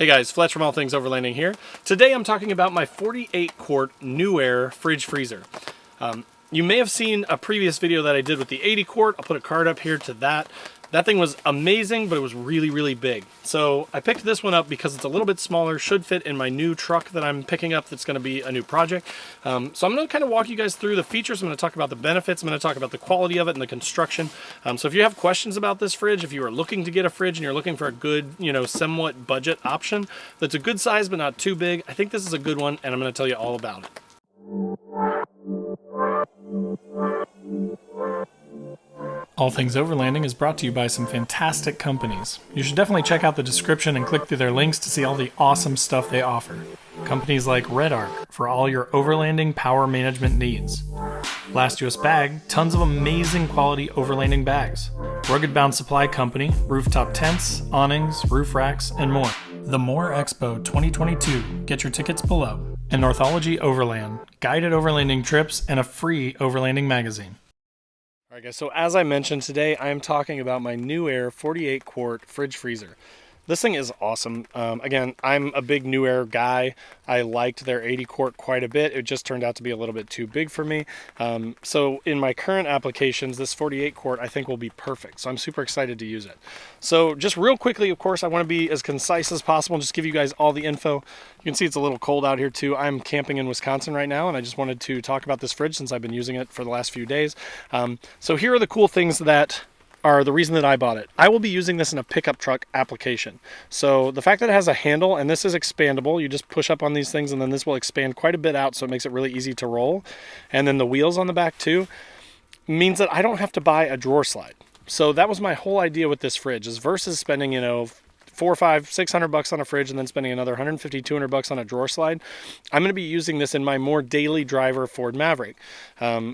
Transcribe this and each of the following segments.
Hey guys, Fletch from All Things Overlanding here. Today I'm talking about my 48-quart NewAir fridge freezer. You may have seen a previous video that I did with the 80-quart. I'll put a card up here to that. That thing was amazing, but it was really, really big. So I picked this one up because it's a little bit smaller, should fit in my new truck that I'm picking up that's going to be a new project. So I'm going to kind of walk you guys through the features. I'm going to talk about the benefits. I'm going to talk about the quality of it and the construction. So if you have questions about this fridge, if you are looking to get a fridge and you're looking for a good, somewhat budget option that's a good size but not too big, I think this is a good one, and I'm going to tell you all about it. All Things Overlanding is brought to you by some fantastic companies. You should definitely check out the description and click through their links to see all the awesome stuff they offer. Companies like Red Arc for all your overlanding power management needs. Last US Bag, tons of amazing quality overlanding bags. Rugged Bound Supply Company, rooftop tents, awnings, roof racks, and more. The More Expo 2022, get your tickets below. And Northology Overland, guided overlanding trips and a free overlanding magazine. All right guys, so as I mentioned today, I am talking about my NewAir 48-quart fridge freezer. This thing is awesome. Again, I'm a big NewAir guy. I liked their 80-quart quite a bit. It just turned out to be a little bit too big for me. So in my current applications, this 48-quart I think will be perfect. So I'm super excited to use it. So just real quickly, of course, I want to be as concise as possible and just give you guys all the info. You can see it's a little cold out here too. I'm camping in Wisconsin right now, and I just wanted to talk about this fridge since I've been using it for the last few days. So here are the cool things that are the reason that I bought it. I will be using this in a pickup truck application. So the fact that it has a handle, and this is expandable, you just push up on these things and then this will expand quite a bit out, so it makes it really easy to roll. And then the wheels on the back too, means that I don't have to buy a drawer slide. So that was my whole idea with this fridge, is versus spending, $400, $500, $600 on a fridge and then spending another $150, $200 on a drawer slide. I'm going to be using this in my more daily driver Ford Maverick.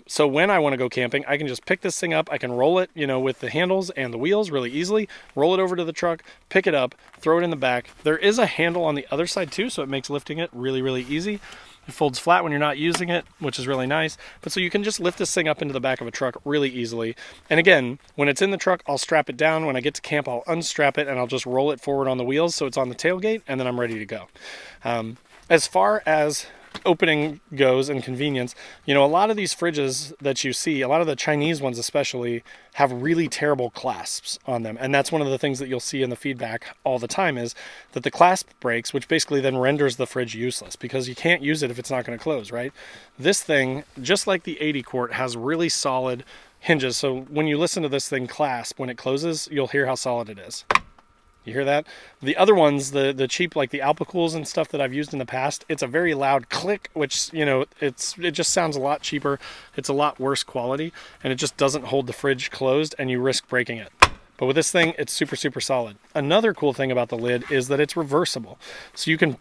So when I want to go camping, I can just pick this thing up. I can roll it, with the handles and the wheels really easily, roll it over to the truck, pick it up, throw it in the back. There is a handle on the other side too, so it makes lifting it really, really easy. It folds flat when you're not using it, which is really nice. But so you can just lift this thing up into the back of a truck really easily. And again, when it's in the truck, I'll strap it down. When I get to camp, I'll unstrap it and I'll just roll it forward on the wheels so it's on the tailgate, and then I'm ready to go. As far as opening goes and convenience, a lot of these fridges that you see, a lot of the Chinese ones especially, have really terrible clasps on them. And that's one of the things that you'll see in the feedback all the time, is that the clasp breaks, which basically then renders the fridge useless because you can't use it if it's not going to close, right? This thing, just like the 80-quart, has really solid hinges. So when you listen to this thing clasp, when it closes, you'll hear how solid it is. You hear that? The other ones, the cheap, like the Alpacools and stuff that I've used in the past, it's a very loud click, which, it just sounds a lot cheaper. It's a lot worse quality, and it just doesn't hold the fridge closed, and you risk breaking it. But with this thing, it's super, super solid. Another cool thing about the lid is that it's reversible. So you can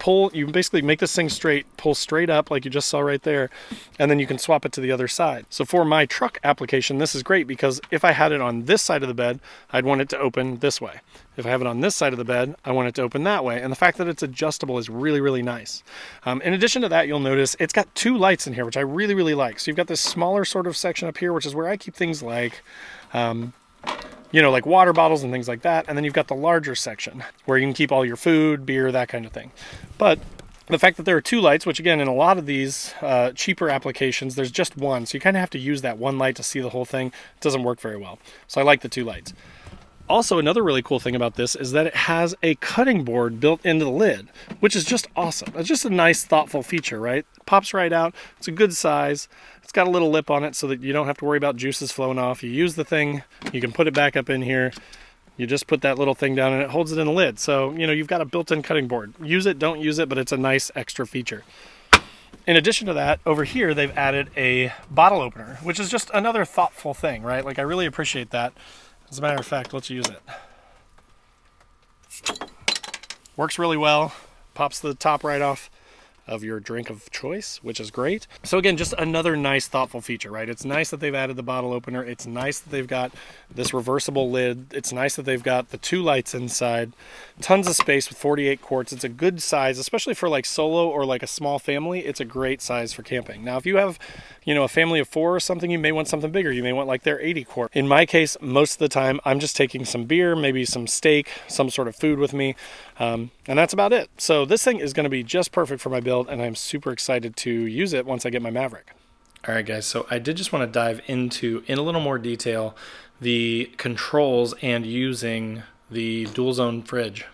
basically make this thing straight, pull straight up like you just saw right there, and then you can swap it to the other side. So for my truck application, this is great because if I had it on this side of the bed, I'd want it to open this way. If I have it on this side of the bed, I want it to open that way. And the fact that it's adjustable is really, really nice. In addition to that, you'll notice it's got two lights in here, which I really, really like. So you've got this smaller sort of section up here, which is where I keep things like, like water bottles and things like that. And then you've got the larger section where you can keep all your food, beer, that kind of thing. But the fact that there are two lights, which again, in a lot of these cheaper applications, there's just one. So you kind of have to use that one light to see the whole thing. It doesn't work very well. So I like the two lights. Also, another really cool thing about this is that it has a cutting board built into the lid, which is just awesome. It's just a nice, thoughtful feature, right? It pops right out. It's a good size. It's got a little lip on it so that you don't have to worry about juices flowing off. You use the thing, you can put it back up in here. You just put that little thing down and it holds it in the lid. So, you've got a built-in cutting board. Use it, don't use it, but it's a nice extra feature. In addition to that, over here, they've added a bottle opener, which is just another thoughtful thing, right? Like, I really appreciate that. As a matter of fact, let's use it. Works really well. Pops the top right off. of your drink of choice, which is great. So again, just another nice thoughtful feature, right? It's nice that they've added the bottle opener. It's nice that they've got this reversible lid. It's nice that they've got the 2 lights inside. Tons of space with 48 quarts. It's a good size, especially for like solo or like a small family. It's a great size for camping. Now, if you have, you know, a family of 4 or something, you may want something bigger. You may want like their 80 quart. In my case, most of the time, I'm just taking some beer, maybe some steak, some sort of food with me. And that's about it. So this thing is going to be just perfect for my build, and I'm super excited to use it once I get my Maverick. All right, guys, so I did just want to dive into, in a little more detail, the controls and using the dual zone fridge.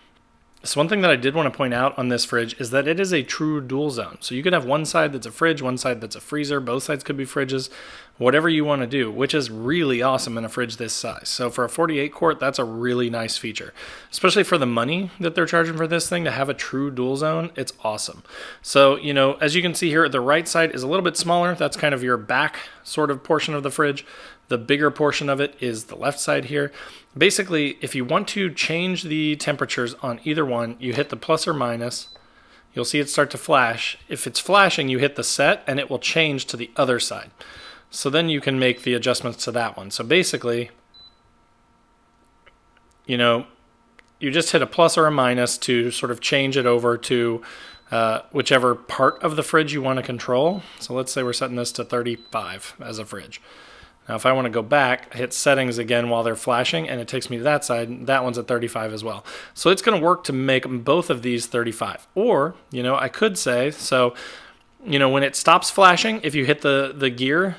So one thing that I did want to point out on this fridge is that it is a true dual zone. So you could have one side that's a fridge, one side that's a freezer, both sides could be fridges, whatever you want to do, which is really awesome in a fridge this size. So for a 48 quart, that's a really nice feature, especially for the money that they're charging for this thing to have a true dual zone. It's awesome. So, you know, as you can see here, the right side is a little bit smaller. That's kind of your back sort of portion of the fridge. The bigger portion of it is the left side here. Basically, if you want to change the temperatures on either one, you hit the plus or minus. You'll see it start to flash. If it's flashing, you hit the set and it will change to the other side. So then you can make the adjustments to that one. So basically, you know, you just hit a plus or a minus to sort of change it over to whichever part of the fridge you want to control. So let's say we're setting this to 35 as a fridge. Now, if I want to go back, I hit settings again while they're flashing, and it takes me to that side. That one's at 35 as well. So it's going to work to make both of these 35. Or, you know, I could say, so, you know, when it stops flashing, if you hit the gear,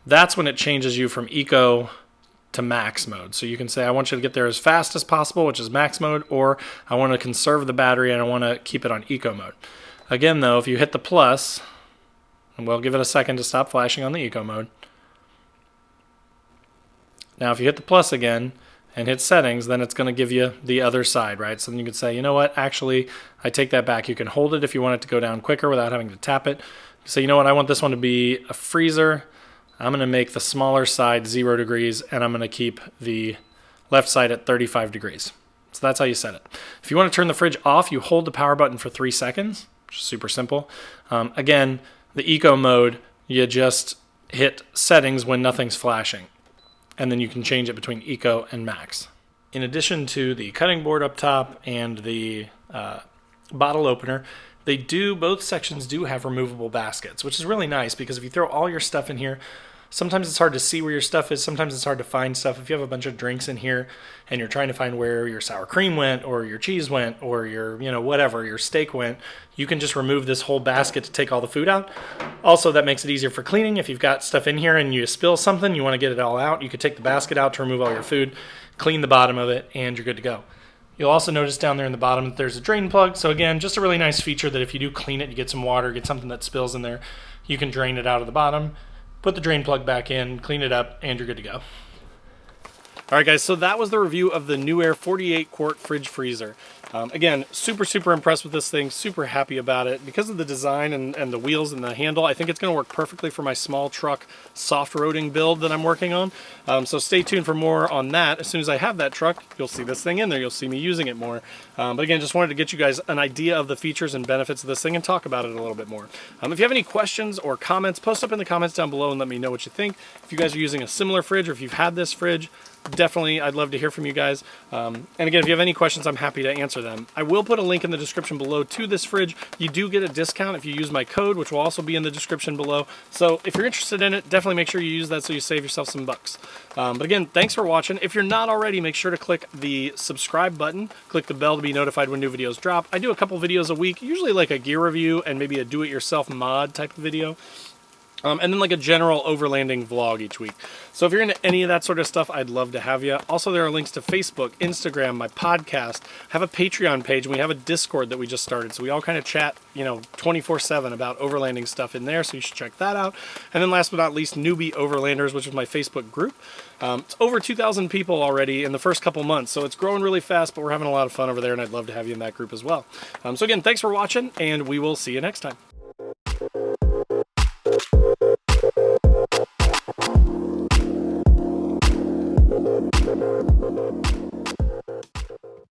that's when it changes you from eco to max mode. So you can say, I want you to get there as fast as possible, which is max mode, or I want to conserve the battery and I want to keep it on eco mode. Again, though, if you hit the plus, and we'll give it a second to stop flashing on the eco mode. Now, if you hit the plus again and hit settings, then it's going to give you the other side, right? So then you can say, you know what, actually, I take that back. You can hold it if you want it to go down quicker without having to tap it. So you know what, I want this one to be a freezer. I'm going to make the smaller side 0 degrees, and I'm going to keep the left side at 35 degrees. So that's how you set it. If you want to turn the fridge off, you hold the power button for 3 seconds, which is super simple. Again, the eco mode, you just hit settings when nothing's flashing, and then you can change it between eco and max. In addition to the cutting board up top and the bottle opener, both sections do have removable baskets, which is really nice because if you throw all your stuff in here, sometimes it's hard to see where your stuff is. Sometimes it's hard to find stuff. If you have a bunch of drinks in here and you're trying to find where your sour cream went or your cheese went or your, you know, whatever, your steak went, you can just remove this whole basket to take all the food out. Also, that makes it easier for cleaning. If you've got stuff in here and you spill something, you want to get it all out, you could take the basket out to remove all your food, clean the bottom of it, and you're good to go. You'll also notice down there in the bottom that there's a drain plug. So again, just a really nice feature that if you do clean it, you get some water, get something that spills in there, you can drain it out of the bottom, put the drain plug back in, clean it up, and you're good to go. All right, guys, so that was the review of the NewAir 48 quart fridge freezer. Again, super impressed with this thing, super happy about it. Because of the design and the wheels and the handle, I think it's going to work perfectly for my small truck soft roading build that I'm working on. So stay tuned for more on that. As soon as I have that truck, you'll see this thing in there. You'll see me using it more. But again, just wanted to get you guys an idea of the features and benefits of this thing and talk about it a little bit more. If you have any questions or comments, post up in the comments down below and let me know what you think. If you guys are using a similar fridge or if you've had this fridge, definitely, I'd love to hear from you guys. And again, if you have any questions, I'm happy to answer them. I will put a link in the description below to this fridge. You do get a discount if you use my code, which will also be in the description below. So if you're interested in it, definitely make sure you use that so you save yourself some bucks. But again, thanks for watching. If you're not already, make sure to click the subscribe button. Click the bell to be notified when new videos drop. I do a couple videos a week, usually like a gear review and maybe a do-it-yourself mod type of video. And then like a general overlanding vlog each week. So if you're into any of that sort of stuff, I'd love to have you. Also, there are links to Facebook, Instagram, my podcast. I have a Patreon page, and we have a Discord that we just started. So we all kind of chat, 24/7 about overlanding stuff in there, so you should check that out. And then last but not least, Newbie Overlanders, which is my Facebook group. It's over 2,000 people already in the first couple months, so it's growing really fast, but we're having a lot of fun over there, and I'd love to have you in that group as well. So again, thanks for watching, and we will see you next time.